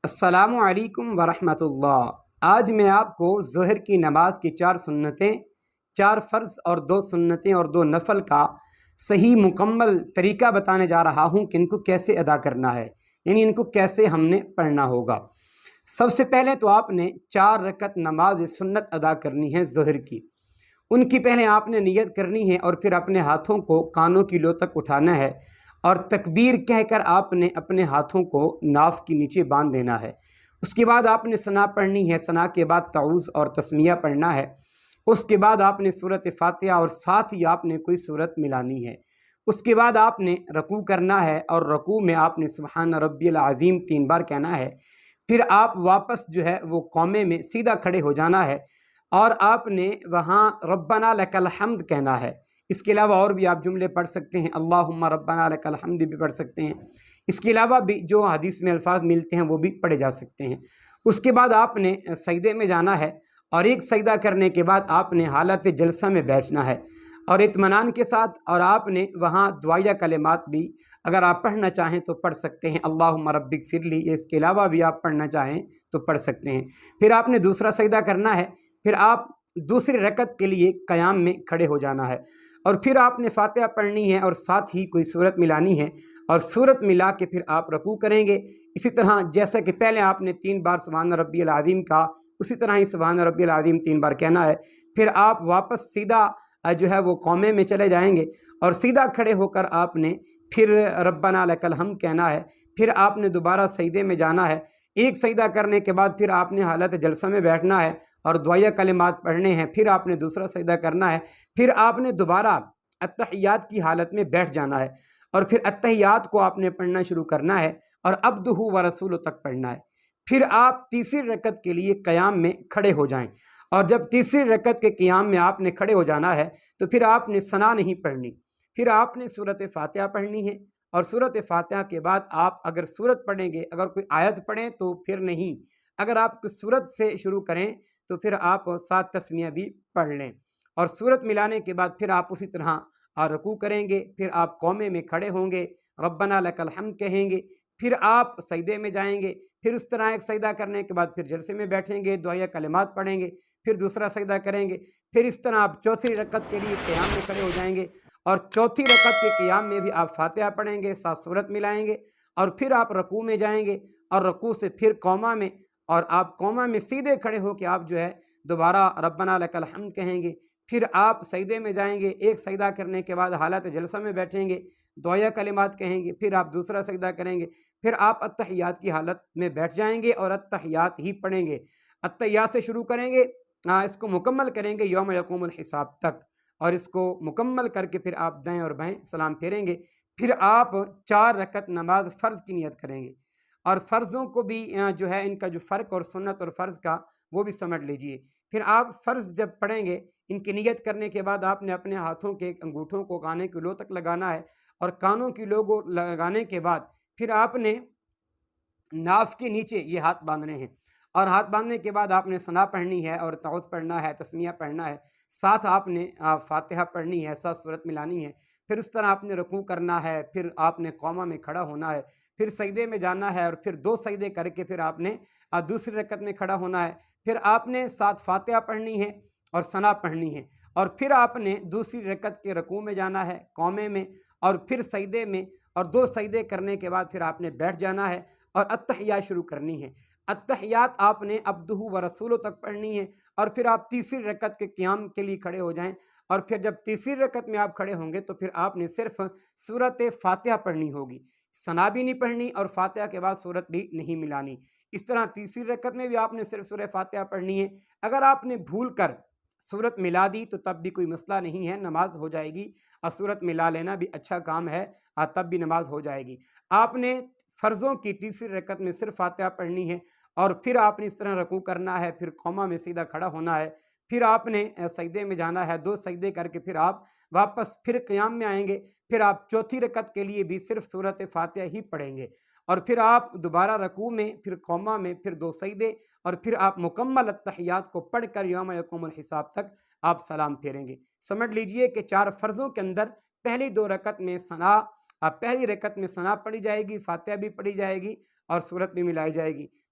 السلام علیکم ورحمۃ اللہ۔ آج میں آپ کو ظہر کی نماز کی 4 سنتیں، 4 فرض اور 2 سنتیں اور 2 نفل کا صحیح مکمل طریقہ بتانے جا رہا ہوں کہ ان کو کیسے ادا کرنا ہے، یعنی ان کو کیسے ہم نے پڑھنا ہوگا۔ سب سے پہلے تو آپ نے 4 رکعت نماز سنت ادا کرنی ہے ظہر کی۔ ان کی پہلے آپ نے نیت کرنی ہے اور پھر اپنے ہاتھوں کو کانوں کی لو تک اٹھانا ہے اور تکبیر کہہ کر آپ نے اپنے ہاتھوں کو ناف کے نیچے باندھ دینا ہے۔ اس کے بعد آپ نے ثنا پڑھنی ہے، ثنا کے بعد تعوذ اور تسمیہ پڑھنا ہے۔ اس کے بعد آپ نے سورۃ فاتحہ اور ساتھ ہی آپ نے کوئی سورت ملانی ہے۔ اس کے بعد آپ نے رکوع کرنا ہے اور رکوع میں آپ نے سبحان ربی العظیم 3 بار کہنا ہے۔ پھر آپ واپس جو ہے وہ قومے میں سیدھا کھڑے ہو جانا ہے اور آپ نے وہاں ربنا لک الحمد کہنا ہے۔ اس کے علاوہ اور بھی آپ جملے پڑھ سکتے ہیں، اللہم ربنا لک الحمد بھی پڑھ سکتے ہیں۔ اس کے علاوہ بھی جو حدیث میں الفاظ ملتے ہیں وہ بھی پڑھے جا سکتے ہیں۔ اس کے بعد آپ نے سجدے میں جانا ہے اور ایک سجدہ کرنے کے بعد آپ نے حالت جلسہ میں بیٹھنا ہے اور اطمینان کے ساتھ، اور آپ نے وہاں دعائیہ کلمات بھی اگر آپ پڑھنا چاہیں تو پڑھ سکتے ہیں، اللہم رب اغفر لی، اس کے علاوہ بھی آپ پڑھنا چاہیں تو پڑھ سکتے ہیں۔ پھر آپ نے دوسرا سجدہ کرنا ہے، پھر آپ دوسری رکعت کے لیے قیام میں کھڑے ہو جانا ہے اور پھر آپ نے فاتحہ پڑھنی ہے اور ساتھ ہی کوئی سورت ملانی ہے اور سورت ملا کے پھر آپ رکوع کریں گے۔ اسی طرح جیسا کہ پہلے آپ نے 3 بار سبحان ربی العظیم کہا، اسی طرح ہی سبحان ربی العظیم 3 بار کہنا ہے۔ پھر آپ واپس سیدھا جو ہے وہ قومے میں چلے جائیں گے اور سیدھا کھڑے ہو کر آپ نے پھر ربنا لک الحمد کہنا ہے۔ پھر آپ نے دوبارہ سجدے میں جانا ہے۔ ایک سجدہ کرنے کے بعد پھر آپ نے حالت جلسہ میں بیٹھنا ہے اور دعائیہ کلمات پڑھنے ہیں۔ پھر آپ نے دوسرا سجدہ کرنا ہے۔ پھر آپ نے دوبارہ اتحیات کی حالت میں بیٹھ جانا ہے اور پھر اتحیات کو آپ نے پڑھنا شروع کرنا ہے اور عبدہ و رسولہ تک پڑھنا ہے۔ پھر آپ تیسری رکعت کے لیے قیام میں کھڑے ہو جائیں اور جب تیسری رکعت کے قیام میں آپ نے کھڑے ہو جانا ہے تو پھر آپ نے ثنا نہیں پڑھنی، پھر آپ نے سورۃ فاتحہ پڑھنی ہے اور سورۃ فاتحہ کے بعد آپ اگر سورت پڑھیں گے، اگر کوئی آیت پڑھیں تو پھر نہیں، اگر آپ سورت سے شروع کریں تو پھر آپ 7 تسمیہ بھی پڑھ لیں اور سورت ملانے کے بعد پھر آپ اسی طرح رکوع کریں گے۔ پھر آپ قومے میں کھڑے ہوں گے، ربنا لک الحمد کہیں گے، پھر آپ سجدے میں جائیں گے، پھر اس طرح ایک سجدہ کرنے کے بعد پھر جلسے میں بیٹھیں گے، دعائیہ کلمات پڑھیں گے، پھر دوسرا سجدہ کریں گے، پھر اس طرح آپ چوتھی رکعت کے لیے قیام میں کھڑے ہو جائیں گے اور چوتھی رکعت کے قیام میں بھی آپ فاتحہ پڑھیں گے، 7 سورت ملائیں گے اور پھر آپ رکوع میں جائیں گے اور رکوع سے پھر قومہ میں، اور آپ قومہ میں سیدھے کھڑے ہو کے آپ جو ہے دوبارہ ربنا لک الحمد کہیں گے۔ پھر آپ سجدے میں جائیں گے، ایک سجدہ کرنے کے بعد حالت جلسہ میں بیٹھیں گے، دعائیہ کلمات کہیں گے، پھر آپ دوسرا سجدہ کریں گے، پھر آپ اتحیات کی حالت میں بیٹھ جائیں گے اور اتحیات ہی پڑھیں گے۔ اتحیات سے شروع کریں گے، اس کو مکمل کریں گے یوم یقوم الحساب تک، اور اس کو مکمل کر کے پھر آپ دائیں اور بائیں سلام پھیریں گے۔ پھر آپ 4 رکعت نماز فرض کی نیت کریں گے اور فرضوں کو بھی جو ہے ان کا جو فرق اور سنت اور فرض کا وہ بھی سمجھ لیجئے۔ پھر آپ فرض جب پڑھیں گے، ان کی نیت کرنے کے بعد آپ نے اپنے ہاتھوں کے انگوٹھوں کو کانے کی لو تک لگانا ہے اور کانوں کی لو کو لگانے کے بعد پھر آپ نے ناف کے نیچے یہ ہاتھ باندھنے ہیں اور ہاتھ باندھنے کے بعد آپ نے ثنا پڑھنی ہے اور تعوذ پڑھنا ہے، تسمیہ پڑھنا ہے، ساتھ آپ نے فاتحہ پڑھنی ہے، 7 سورت ملانی ہے۔ پھر اس طرح آپ نے رکوع کرنا ہے، پھر آپ نے قومہ میں کھڑا ہونا ہے، پھر سجدے میں جانا ہے اور پھر 2 سجدے کر کے پھر آپ نے دوسری رکعت میں کھڑا ہونا ہے۔ پھر آپ نے 7 فاتحہ پڑھنی ہے اور ثنا پڑھنی ہے اور پھر آپ نے دوسری رکعت کے رکوع میں جانا ہے، قومے میں، اور پھر سجدے میں، اور 2 سجدے کرنے کے بعد پھر آپ نے بیٹھ جانا ہے اور اتحیات شروع کرنی ہے۔ اتحیات آپ نے عبدہ و رسولہ تک پڑھنی ہے اور پھر آپ تیسری رکعت کے قیام کے لیے کھڑے ہو جائیں اور پھر جب تیسری رکعت میں آپ کھڑے ہوں گے تو پھر آپ نے صرف سورۃ فاتحہ پڑھنی ہوگی، ثنا بھی نہیں پڑھنی اور فاتحہ کے بعد سورت بھی نہیں ملانی۔ اس طرح تیسری رکعت میں بھی آپ نے صرف سورہ فاتحہ پڑھنی ہے۔ اگر آپ نے بھول کر سورت ملا دی تو تب بھی کوئی مسئلہ نہیں ہے، نماز ہو جائے گی، اور سورت ملا لینا بھی اچھا کام ہے، تب بھی نماز ہو جائے گی۔ آپ نے فرضوں کی تیسری رکعت میں صرف فاتحہ پڑھنی ہے اور پھر آپ نے اس طرح رکوع کرنا ہے، پھر قومہ میں سیدھا کھڑا ہونا ہے، پھر آپ نے سجدے میں جانا ہے، 2 سجدے کر کے پھر آپ واپس پھر قیام میں آئیں گے۔ پھر آپ چوتھی رکعت کے لیے بھی صرف سورۃ فاتحہ ہی پڑھیں گے اور پھر آپ دوبارہ رکوع میں، پھر قومہ میں، پھر 2 سجدے اور پھر آپ مکمل اتحیات کو پڑھ کر یوم یقوم الحساب تک آپ سلام پھیریں گے۔ سمجھ لیجئے کہ 4 فرضوں کے اندر پہلی 2 رکعت میں پہلی رکعت میں ثنا پڑھی جائے گی، فاتحہ بھی پڑھی جائے گی اور سورت بھی ملائی جائے گی۔